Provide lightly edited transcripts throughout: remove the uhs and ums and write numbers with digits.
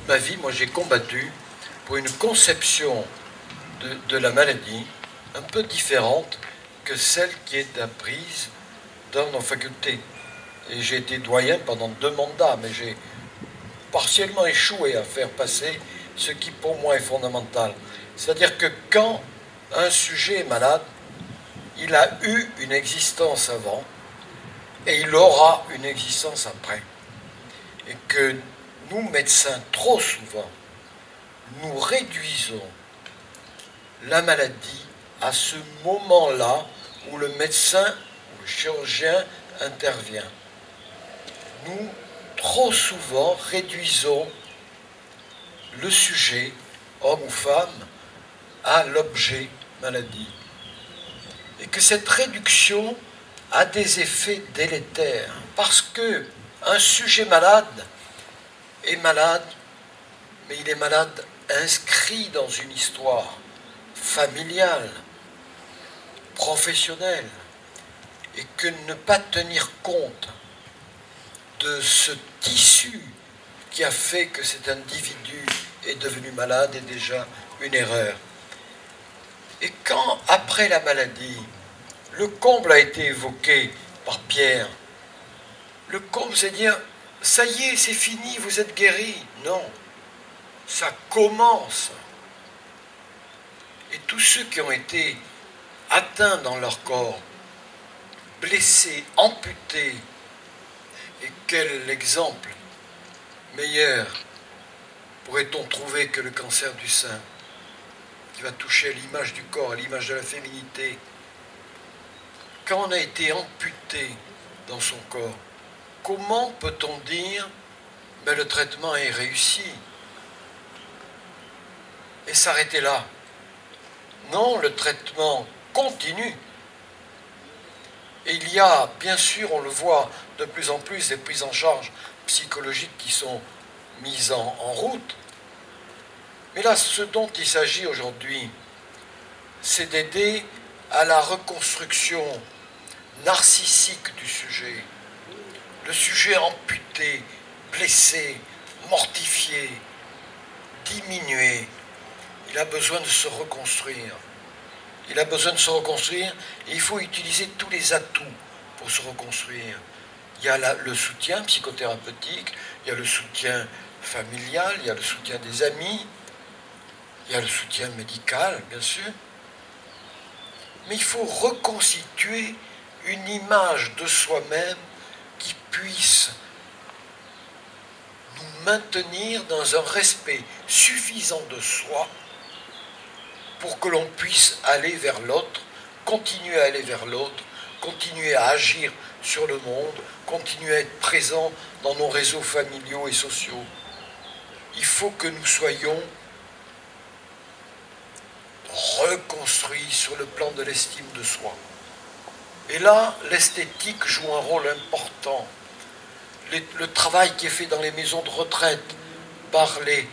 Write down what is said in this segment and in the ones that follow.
ma vie, moi j'ai combattu pour une conception de la maladie un peu différente que celle qui est apprise dans nos facultés. Et j'ai été doyen pendant 2 mandats, mais j'ai partiellement échoué à faire passer ce qui pour moi est fondamental. C'est-à-dire que quand un sujet est malade, il a eu une existence avant et il aura une existence après. Et que nous, médecins, trop souvent, nous réduisons la maladie à ce moment-là où le médecin ou le chirurgien intervient. Nous, trop souvent, réduisons le sujet, homme ou femme, à l'objet maladie. Et que cette réduction a des effets délétères, parce que un sujet malade est malade, mais il est malade inscrit dans une histoire familiale, professionnelle, et que ne pas tenir compte de ce tissu qui a fait que cet individu est devenu malade est déjà une erreur. Et quand, après la maladie, le comble a été évoqué par Pierre, le comble, c'est dire, ça y est, c'est fini, vous êtes guéri. Non, ça commence. Et tous ceux qui ont été atteints dans leur corps, blessés, amputés, et quel exemple meilleur pourrait-on trouver que le cancer du sein, qui va toucher à l'image du corps, à l'image de la féminité. Quand on a été amputé dans son corps, comment peut-on dire ben, le traitement est réussi et s'arrêter là? Non, le traitement continue. Et il y a, bien sûr, on le voit de plus en plus, des prises en charge psychologiques qui sont mises en route. Mais là, ce dont il s'agit aujourd'hui, c'est d'aider à la reconstruction narcissique du sujet. Le sujet amputé, blessé, mortifié, diminué, il a besoin de se reconstruire. Il a besoin de se reconstruire et il faut utiliser tous les atouts pour se reconstruire. Il y a le soutien psychothérapeutique, il y a le soutien familial, il y a le soutien des amis, il y a le soutien médical, bien sûr. Mais il faut reconstituer une image de soi-même qui puisse nous maintenir dans un respect suffisant de soi pour que l'on puisse aller vers l'autre, continuer à aller vers l'autre, continuer à agir sur le monde, continuer à être présent dans nos réseaux familiaux et sociaux. Il faut que nous soyons reconstruits sur le plan de l'estime de soi. Et là, l'esthétique joue un rôle important. Le travail qui est fait dans les maisons de retraite par les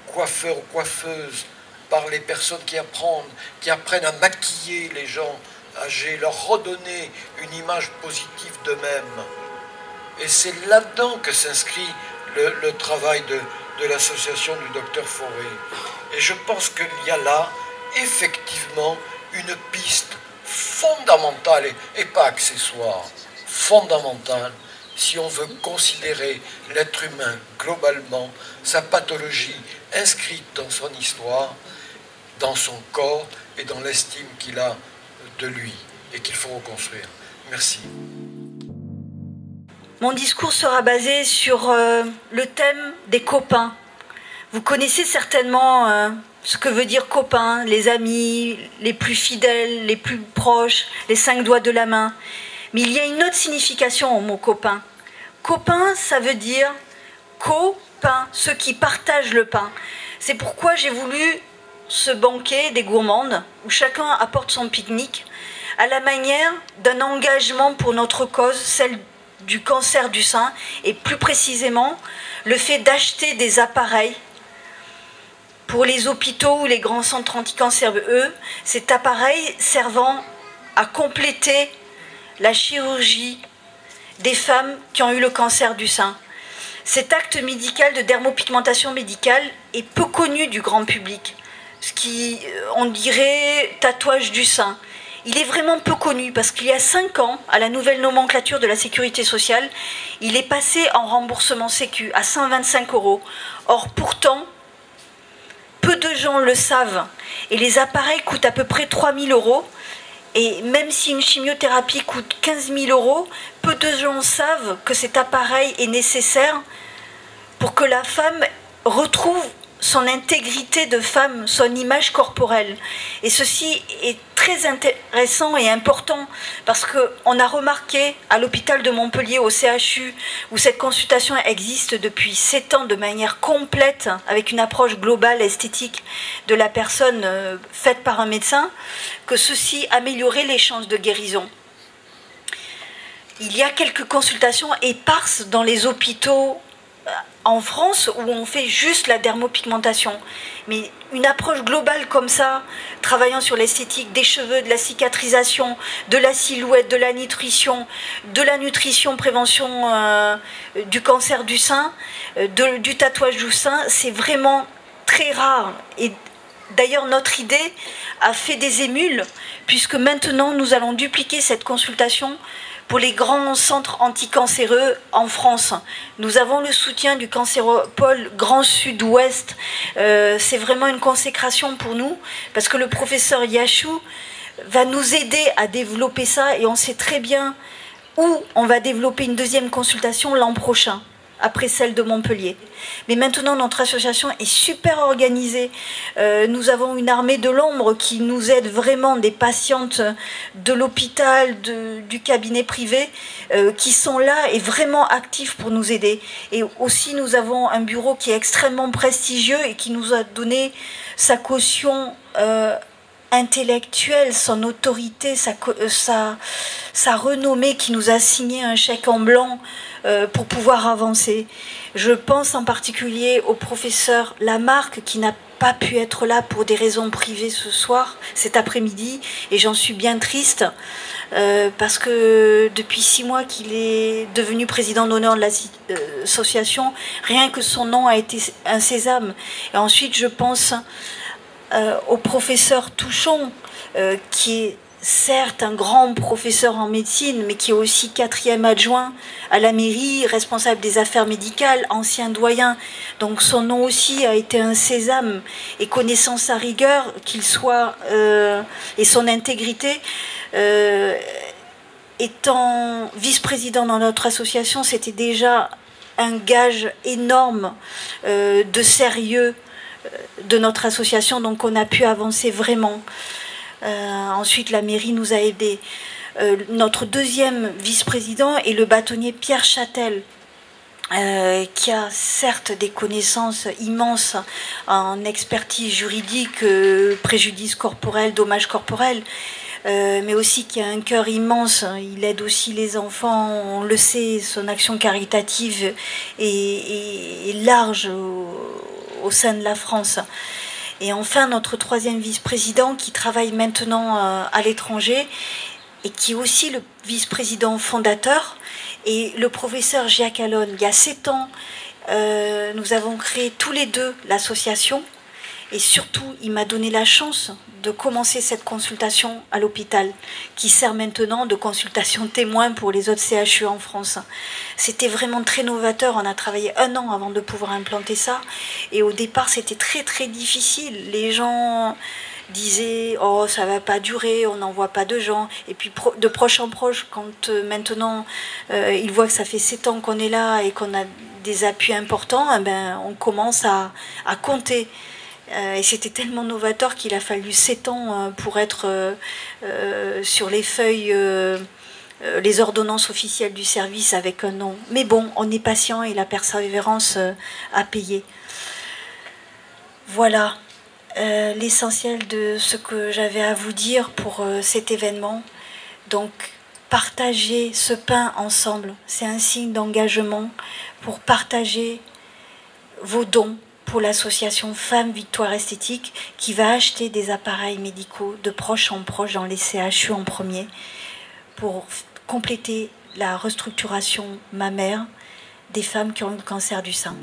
coiffeurs ou coiffeuses, par les personnes qui apprennent à maquiller les gens âgés, leur redonner une image positive d'eux-mêmes. Et c'est là-dedans que s'inscrit le travail de l'association du docteur Fauré. Et je pense qu'il y a là, effectivement, une piste fondamentale et pas accessoire, fondamentale, si on veut considérer l'être humain globalement, sa pathologie inscrite dans son histoire, dans son corps et dans l'estime qu'il a de lui et qu'il faut reconstruire. Merci. Mon discours sera basé sur le thème des copains. Vous connaissez certainement ce que veut dire copain, les amis, les plus fidèles, les plus proches, les 5 doigts de la main. Mais il y a une autre signification au mot copain. Copain, ça veut dire copain, ceux qui partagent le pain. C'est pourquoi j'ai voulu ce banquet des gourmandes, où chacun apporte son pique-nique, à la manière d'un engagement pour notre cause, celle du cancer du sein, et plus précisément, le fait d'acheter des appareils pour les hôpitaux ou les grands centres anticancéreux, cet appareil servant à compléter la chirurgie des femmes qui ont eu le cancer du sein. Cet acte médical de dermopigmentation médicale est peu connu du grand public, ce qui, on dirait, tatouage du sein. Il est vraiment peu connu parce qu'il y a 5 ans, à la nouvelle nomenclature de la sécurité sociale, il est passé en remboursement sécu à 125 €. Or, pourtant, peu de gens le savent et les appareils coûtent à peu près 3 000 €. Et même si une chimiothérapie coûte 15 000 €, peu de gens savent que cet appareil est nécessaire pour que la femme retrouve son intégrité de femme, son image corporelle. Et ceci est très intéressant et important parce qu'on a remarqué à l'hôpital de Montpellier, au CHU, où cette consultation existe depuis 7 ans de manière complète, avec une approche globale, esthétique de la personne faite par un médecin, que ceci améliorait les chances de guérison. Il y a quelques consultations éparses dans les hôpitaux en France où on fait juste la dermopigmentation. Mais une approche globale comme ça, travaillant sur l'esthétique des cheveux, de la cicatrisation, de la silhouette, de la nutrition, prévention du cancer du sein, du tatouage du sein, c'est vraiment très rare. Et d'ailleurs, notre idée a fait des émules, puisque maintenant nous allons dupliquer cette consultation pour les grands centres anticancéreux en France. Nous avons le soutien du Cancéropole Grand Sud-Ouest. C'est vraiment une consécration pour nous, parce que le professeur Yachou va nous aider à développer ça, et on sait très bien où on va développer une deuxième consultation l'an prochain, après celle de Montpellier. Mais maintenant, notre association est super organisée. Nous avons une armée de l'ombre qui nous aide vraiment, des patientes de l'hôpital, du cabinet privé, qui sont là et vraiment actifs pour nous aider. Et aussi, nous avons un bureau qui est extrêmement prestigieux et qui nous a donné sa caution intellectuelle, son autorité, sa renommée, qui nous a signé un chèque en blanc pour pouvoir avancer. Je pense en particulier au professeur Lamarck, qui n'a pas pu être là pour des raisons privées cet après-midi, et j'en suis bien triste, parce que depuis 6 mois qu'il est devenu président d'honneur de l'association, rien que son nom a été un sésame. Et ensuite, je pense au professeur Touchon, qui est certes un grand professeur en médecine, mais qui est aussi 4e adjoint à la mairie, responsable des affaires médicales, ancien doyen. Donc son nom aussi a été un sésame, et connaissant sa rigueur, qu'il soit, et son intégrité, étant vice-président dans notre association, c'était déjà un gage énorme de sérieux de notre association, donc on a pu avancer vraiment. Ensuite, la mairie nous a aidés. Notre 2e vice-président est le bâtonnier Pierre Châtel, qui a certes des connaissances immenses en expertise juridique, préjudice corporel, dommages corporels, mais aussi qui a un cœur immense. Il aide aussi les enfants, on le sait, son action caritative est large au sein de la France. Et enfin, notre 3e vice-président, qui travaille maintenant à l'étranger et qui est aussi le vice-président fondateur, et le professeur Giacalone. Il y a 7 ans, nous avons créé tous les deux l'association, et surtout, il m'a donné la chance de commencer cette consultation à l'hôpital, qui sert maintenant de consultation témoin pour les autres CHU en France. C'était vraiment très novateur. On a travaillé 1 an avant de pouvoir implanter ça. Et au départ, c'était très très difficile. Les gens disaient « Oh, ça va pas durer, on n'envoie pas de gens ». Et puis de proche en proche, quand maintenant ils voient que ça fait 7 ans qu'on est là et qu'on a des appuis importants, eh ben, on commence à compter. Et c'était tellement novateur qu'il a fallu 7 ans pour être sur les feuilles, les ordonnances officielles du service avec un nom. Mais bon, on est patient et la persévérance a payé. Voilà l'essentiel de ce que j'avais à vous dire pour cet événement. Donc, partager ce pain ensemble, c'est un signe d'engagement pour partager vos dons pour l'association Femmes Victoire Esthétique, qui va acheter des appareils médicaux de proche en proche dans les CHU en premier, pour compléter la restructuration mammaire, des femmes qui ont le cancer du sein.